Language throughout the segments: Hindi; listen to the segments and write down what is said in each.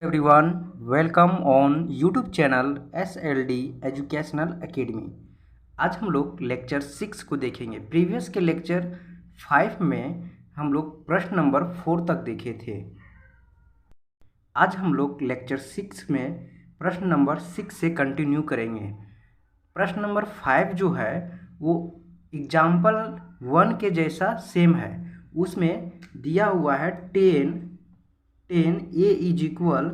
Everyone, welcome on YouTube channel SLD educational academy. आज हम लोग लेक्चर 6 को देखेंगे। प्रीवियस के लेक्चर 5 में हम लोग प्रश्न नंबर 4 तक देखे थे। आज हम लोग लेक्चर 6 में प्रश्न नंबर 6 से कंटिन्यू करेंगे। प्रश्न नंबर 5 जो है वो एग्जाम्पल 1 के जैसा सेम है। उसमें दिया हुआ है 10 a इज इक्वल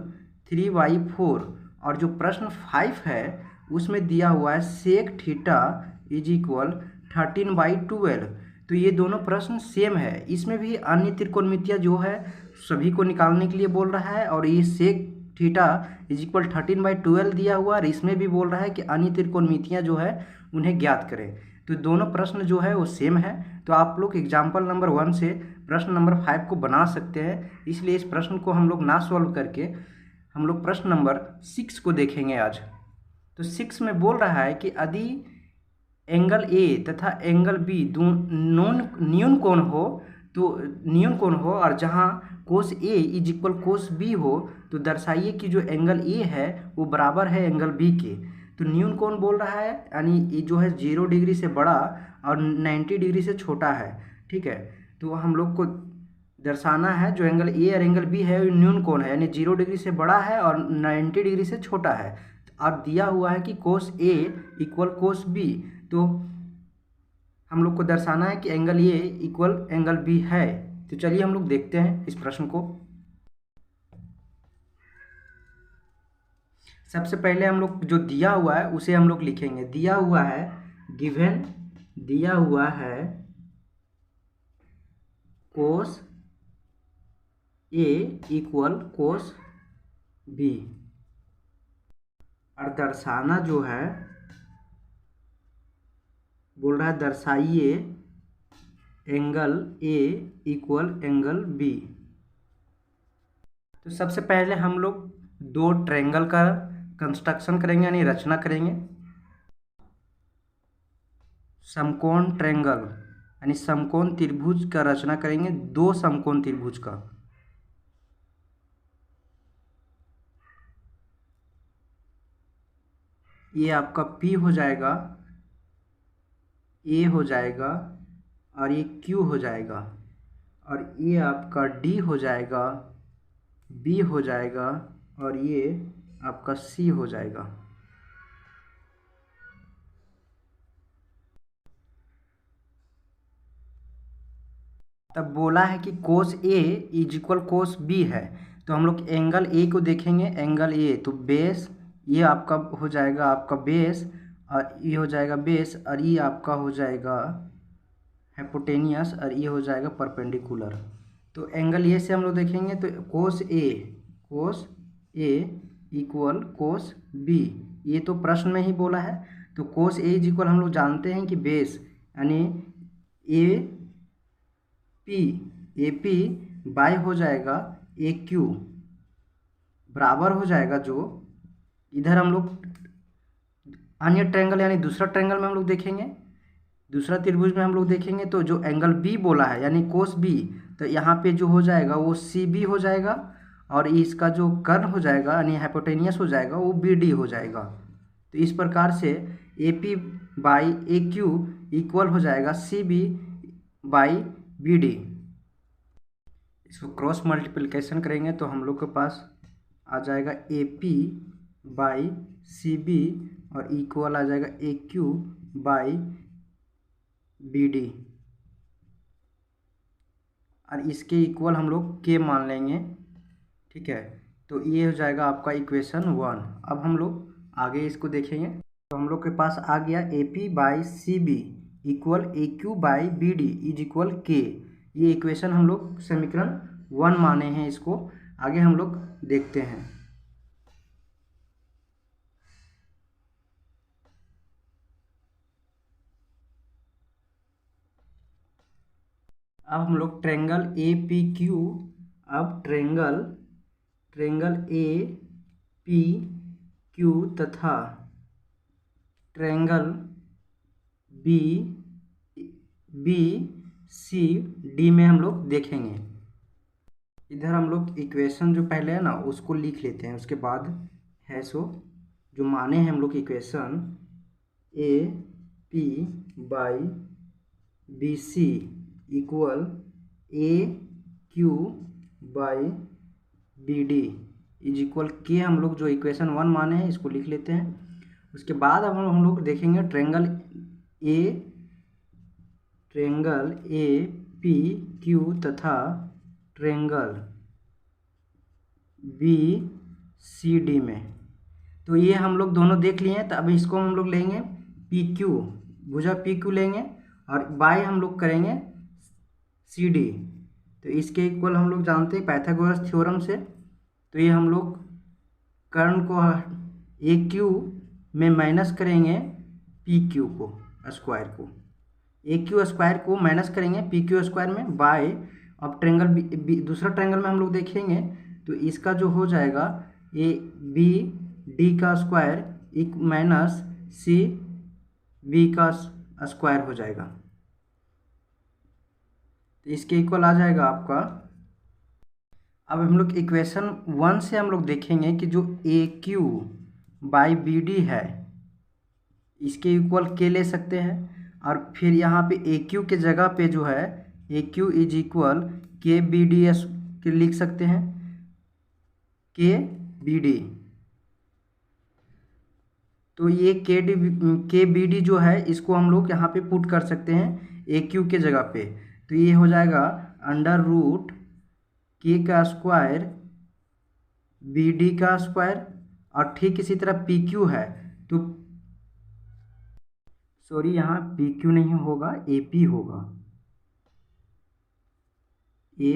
3/4 और जो प्रश्न 5 है उसमें दिया हुआ है सेक थीटा इज इक्वल 13/12। तो ये दोनों प्रश्न सेम है। इसमें भी अन्य त्रिकोणमितियाँ जो है सभी को निकालने के लिए बोल रहा है और ये सेक थीटा इज इक्वल 13/12 दिया हुआ और इसमें भी बोल रहा है कि अन्य त्रिकोणमितियाँ जो है उन्हें ज्ञात करें। तो दोनों प्रश्न जो है वो सेम है। तो आप लोग एग्जाम्पल नंबर 1 से प्रश्न नंबर 5 को बना सकते हैं। इसलिए इस प्रश्न को हम लोग ना सॉल्व करके हम लोग प्रश्न नंबर 6 को देखेंगे आज। तो 6 में बोल रहा है कि यदि एंगल ए तथा एंगल बी न्यून कोण हो और जहाँ कोस ए इज इक्वल कोस बी हो तो दर्शाइए कि जो एंगल ए है वो बराबर है एंगल बी के। तो न्यून कोण बोल रहा है यानी ये जो है 0 डिग्री से बड़ा और 90 डिग्री से छोटा है। ठीक है, तो हम लोग को दर्शाना है जो एंगल ए और एंगल बी है न्यून कोण है यानी 0 डिग्री से बड़ा है और 90 डिग्री से छोटा है। और दिया हुआ है कि कोस ए इक्वल कोस बी। तो हम लोग को दर्शाना है कि angle A equal angle B है। तो चलिए हम लोग देखते हैं इस प्रश्न को। सबसे पहले हम लोग जो दिया हुआ है उसे हम लोग लिखेंगे। दिया हुआ है गिवन, दिया हुआ है कोस ए इक्वल कोस बी और दर्शाना जो है बोल रहा है दर्शाइए angle A equal angle B. तो सबसे पहले हम लोग दो ट्रायंगल का कंस्ट्रक्शन करेंगे यानी रचना करेंगे। समकोण ट्रायंगल यानी समकोण त्रिभुज का रचना करेंगे, दो समकोण त्रिभुज का। ये आपका P हो जाएगा, A हो जाएगा और ये Q हो जाएगा और ये आपका D हो जाएगा, B हो जाएगा और ये आपका C हो जाएगा। तब बोला है कि कोस ए इज इक्वल कोस बी है। तो हम लोग एंगल ए को देखेंगे। एंगल ए तो बेस ये आपका हो जाएगा आपका बेस और ये हो जाएगा बेस और ये आपका हो जाएगा हाइपोटेनियस और ये हो जाएगा परपेंडिकुलर। तो एंगल ए से हम लोग देखेंगे तो कोस ए इक्वल कोस बी। ये तो प्रश्न में ही बोला है। तो कोस ए इज इक्वल हम लोग जानते हैं कि बेस यानी ए पी बाय हो जाएगा ए क्यू बराबर हो जाएगा जो इधर हम लोग अन्य ट्रायंगल यानी दूसरा ट्रायंगल में हम लोग देखेंगे, दूसरा त्रिभुज में हम लोग देखेंगे तो जो एंगल बी बोला है यानी कोस बी तो यहाँ पे जो हो जाएगा वो सी बी हो जाएगा और इसका जो कर्ण हो जाएगा यानी हाइपोटेनियस हो जाएगा वो बी डी हो जाएगा। तो इस प्रकार से A P by A Q equal हो जाएगा C B by B D. इसको क्रॉस मल्टीप्लिकेशन करेंगे तो हम लोग के पास आ जाएगा A P by C B और इक्वल आ जाएगा A Q by B D और इसके इक्वल हम लोग के मान लेंगे। ठीक है, तो ये हो जाएगा आपका इक्वेशन 1। अब हम लोग आगे इसको देखेंगे। तो हम लोग के पास आ गया A P by C B equal A Q by B D is equal k. ये इक्वेशन हम लोग समीकरण 1 माने हैं। इसको आगे हम लोग देखते हैं। अब हम लोग ट्रायंगल ए पी क्यू, अब ट्रायंगल ए पी क्यू तथा triangle B B C D में हम लोग देखेंगे। इधर हम लोग इक्वेशन जो पहले है ना उसको लिख लेते हैं, उसके बाद है सो जो माने हैं हम लोग equation A P by B C equal A Q by B D is equal k, हम लोग जो इक्वेशन 1 माने हैं इसको लिख लेते हैं। उसके बाद अब हम लोग देखेंगे ट्रेंगल ए पी क्यू तथा ट्रेंगल बी सी डी में। तो ये हम लोग दोनों देख लिए हैं, तो अब इसको हम लोग लेंगे पी क्यू, भुजा पी क्यू लेंगे और बाय हम लोग करेंगे सी डी। तो इसके इक्वल हम लोग जानते हैं पाइथागोरस थ्योरम से, तो ये हम लोग कर्ण को ए क्यू में माइनस करेंगे पी क्यू को स्क्वायर को, ए क्यू स्क्वायर को माइनस करेंगे पी क्यू स्क्वायर में बाय, अब ट्रेंगल दूसरा ट्रेंगल में हम लोग देखेंगे तो इसका जो हो जाएगा ए बी डी का स्क्वायर एक माइनस सी बी का स्क्वायर हो जाएगा। तो इसके इक्वल आ जाएगा आपका। अब हम लोग इक्वेशन 1 से हम लोग देखेंगे कि जो ए क्यू बाई बी डी है इसके इक्वल के ले सकते हैं, और फिर यहाँ पे ए क्यू के जगह पे जो है ए क्यू इज इक्वल के बी डी एस के लिख सकते हैं, के बी डी। तो ये के बी डी जो है इसको हम लोग यहाँ पे पुट कर सकते हैं ए क्यू के जगह पे, तो ये हो जाएगा अंडर रूट के का स्क्वायर बी डी का स्क्वायर, और ठीक इसी तरह पी क्यू है तो सॉरी यहाँ पी क्यू नहीं होगा ए पी होगा, ए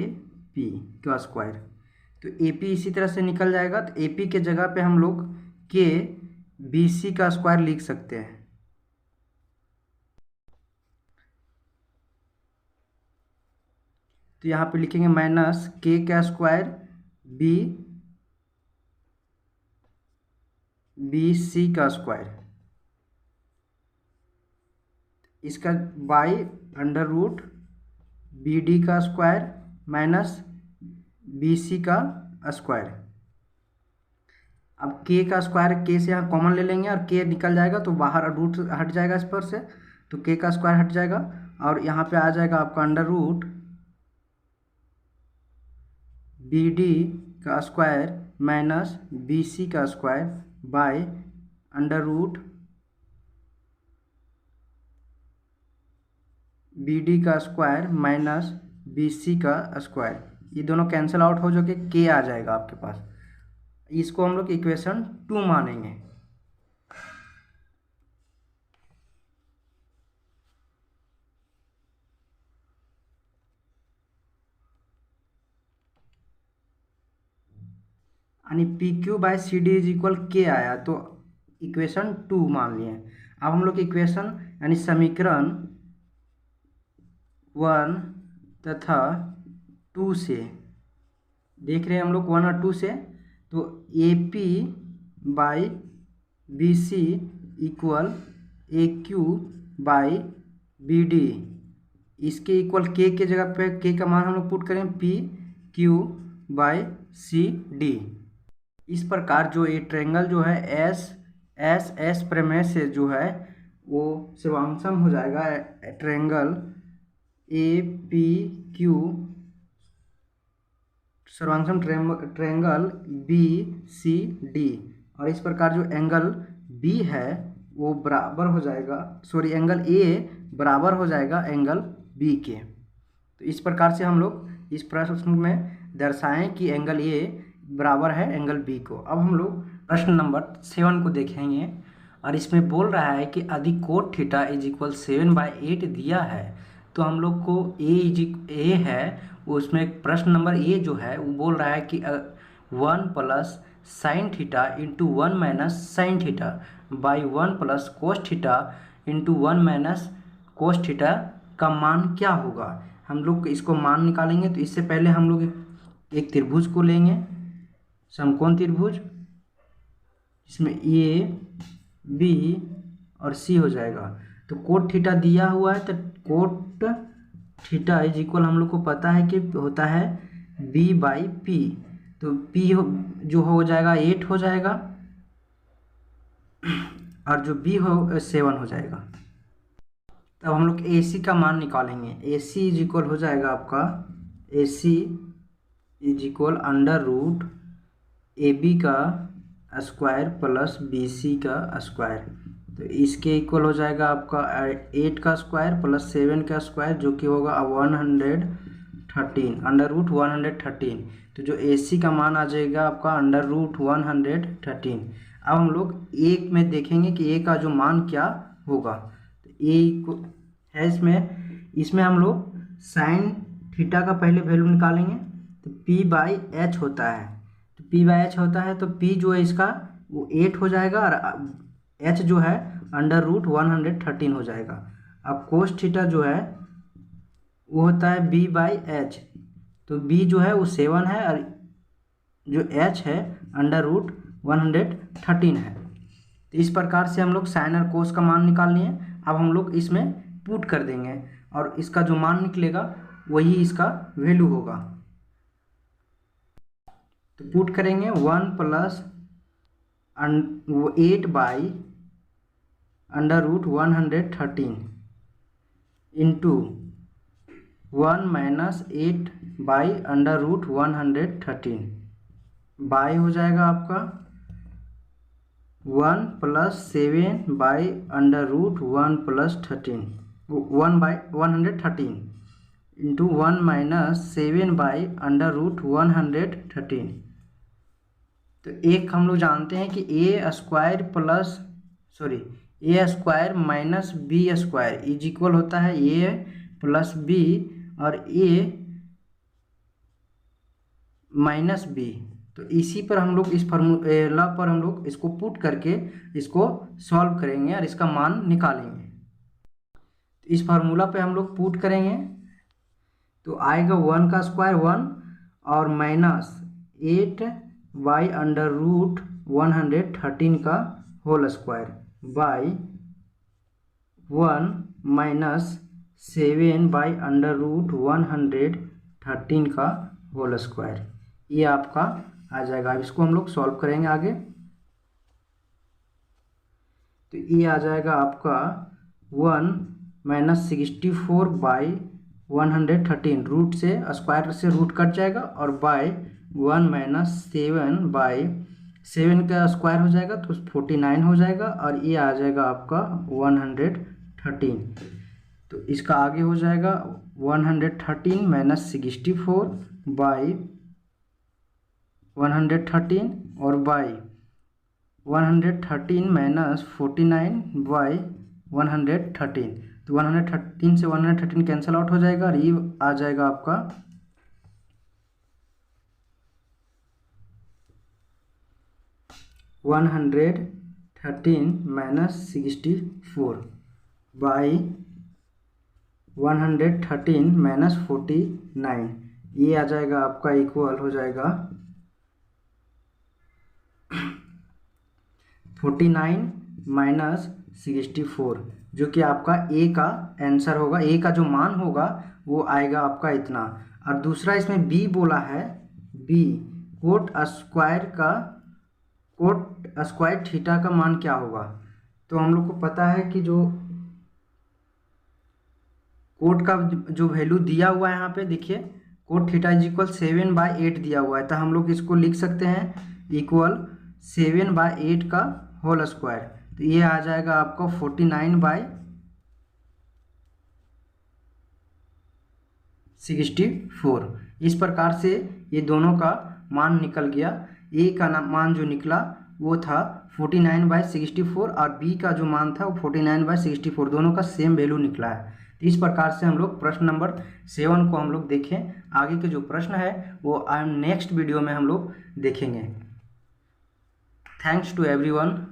पी का स्क्वायर। तो ए पी इसी तरह से निकल जाएगा, तो ए पी के जगह पे हम लोग के बी सी का स्क्वायर लिख सकते हैं। तो यहाँ पे लिखेंगे माइनस के का स्क्वायर बी सी का स्क्वायर, इसका by under root B D का स्क्वायर माइनस बी सी का स्क्वायर। अब के का स्क्वायर के से यहाँ कॉमन ले लेंगे और के निकल जाएगा तो बाहर रूट हट जाएगा इस पर से, तो के का स्क्वायर हट जाएगा और यहाँ पे आ जाएगा आपका अंडर रूट बी डी का स्क्वायर माइनस बी सी का square by under root B D का स्क्वायर माइनस बी सी का स्क्वायर। ये दोनों कैंसिल आउट हो जाके के आ जाएगा आपके पास। इसको हम लोग इक्वेशन 2 मानेंगे। यानी P Q by C D is equal k आया तो इक्वेशन 2 मान लिए। अब हम लोग इक्वेशन यानी समीकरण 1 तथा 2 से देख रहे हैं हम लोग 1 और 2 से, तो A P by B C equal A Q by B D, इसके इक्वल के जगह पे के का मान हम लोग पुट करें P Q by C D. इस प्रकार जो ये ट्रेंगल जो है एस प्रमेय से जो है वो सर्वांगसम हो जाएगा ट्रेंगल ए पी क्यू सर्वांगसम ट्रेंगल बी सी डी, और इस प्रकार जो एंगल बी है वो बराबर हो जाएगा एंगल ए बराबर हो जाएगा एंगल बी के। तो इस प्रकार से हम लोग इस प्रश्न में दर्शाएं कि एंगल ए बराबर है एंगल बी को। अब हम लोग प्रश्न नंबर 7 को देखेंगे, और इसमें बोल रहा है कि यदि कोट थीटा इज इक्वल 7/8 दिया है तो हम लोग को ए है उसमें प्रश्न नंबर ए जो है वो बोल रहा है कि 1 plus sine theta into 1 minus sine theta by 1 plus cos theta into 1 minus cos theta का मान क्या होगा। हम लोग इसको मान निकालेंगे, तो इससे पहले हम लोग एक त्रिभुज को लेंगे, समकोण त्रिभुज, इसमें ए बी और सी हो जाएगा। तो कोट थीटा दिया हुआ है तो कोट थीटा इज इक्वल हम लोग को पता है कि होता है b बाई पी, तो p जो हो जाएगा 8 हो जाएगा और जो b हो 7 हो जाएगा। तब हम लोग AC का मान निकालेंगे। AC इज इक्वल हो जाएगा आपका, AC is equal under root AB का स्क्वायर प्लस BC का स्क्वायर, तो इसके इक्वल हो जाएगा आपका 8 का स्क्वायर प्लस 7 का स्क्वायर, जो कि होगा 113 अंडर रूट 113। तो जो AC का मान आ जाएगा आपका अंडर रूट 113। अब हम लोग एक में देखेंगे कि A का जो मान क्या होगा। तो A है इसमें हम लोग साइन थीटा का पहले वैल्यू निकालेंगे। तो P बाई एच होता है, तो P बाई एच होता है, तो P जो है इसका वो 8 हो जाएगा और H जो है अंडर रूट 113 हो जाएगा। अब कोस थीटा जो है वो होता है B बाई एच, तो B जो है वो 7 है और जो H है अंडर रूट 113 है। तो इस प्रकार से हम लोग साइन और कोस का मान निकाल लिए। अब हम लोग इसमें पुट कर देंगे और इसका जो मान निकलेगा वही इसका वैल्यू होगा। तो पुट करेंगे 1 plus 8 by under root 113 into 1 minus 8 by under root 113 by हो जाएगा आपका 1 plus 7 by under root 1 plus 13 1 by 113 into 1 minus 7 by under root 113। तो एक हम लोग जानते हैं कि a square minus b square is equal होता है ए प्लस बी और ए माइनस बी। तो इसी पर हम लोग इस फार्मूला पर हम लोग इसको पुट करके इसको सॉल्व करेंगे और इसका मान निकालेंगे। तो इस फार्मूला पे हम लोग पुट करेंगे तो आएगा 1 का स्क्वायर 1 और माइनस 8 बाई अंडर रूट 113 का whole square by 1 minus 7 by under root 113 का होल स्क्वायर, ये आपका आ जाएगा। अब इसको हम लोग सॉल्व करेंगे आगे। तो ये आ जाएगा आपका 1 माइनस 64 बाई 113, रूट से स्क्वायर से रूट कट जाएगा और बाई 1 माइनस 7 बाई 7 का स्क्वायर हो जाएगा तो 49 हो जाएगा और ये आ जाएगा आपका 113। तो इसका आगे हो जाएगा 113 माइनस 64 बाई 113 और बाई 113 माइनस 49 बाई 113। तो 113 से 113 कैंसिल आउट हो जाएगा और ये आ जाएगा आपका 113 माइनस 64 बाई 113 माइनस 49, ये आ जाएगा आपका इक्वल हो जाएगा 49 माइनस 64, जो कि आपका ए का आंसर होगा। ए का जो मान होगा वो आएगा आपका इतना। और दूसरा इसमें बी बोला है, बी कोट स्क्वायर थीटा का मान क्या होगा। तो हम लोग को पता है कि जो कोट का जो वैल्यू दिया हुआ है यहाँ पे देखिए, कोट थीटा इज इक्वल 7/8 दिया हुआ है, तो हम लोग इसको लिख सकते हैं इक्वल 7/8 का होल स्क्वायर। तो ये आ जाएगा आपको 49/64। इस प्रकार से ये दोनों का मान निकल गया। ए का मान जो निकला वो था 49/64 और बी का जो मान था वो 49/64, दोनों का सेम वैल्यू निकला है। तो इस प्रकार से हम लोग प्रश्न नंबर 7 को हम लोग देखें। आगे के जो प्रश्न है वो नेक्स्ट वीडियो में हम लोग देखेंगे। Thanks to everyone.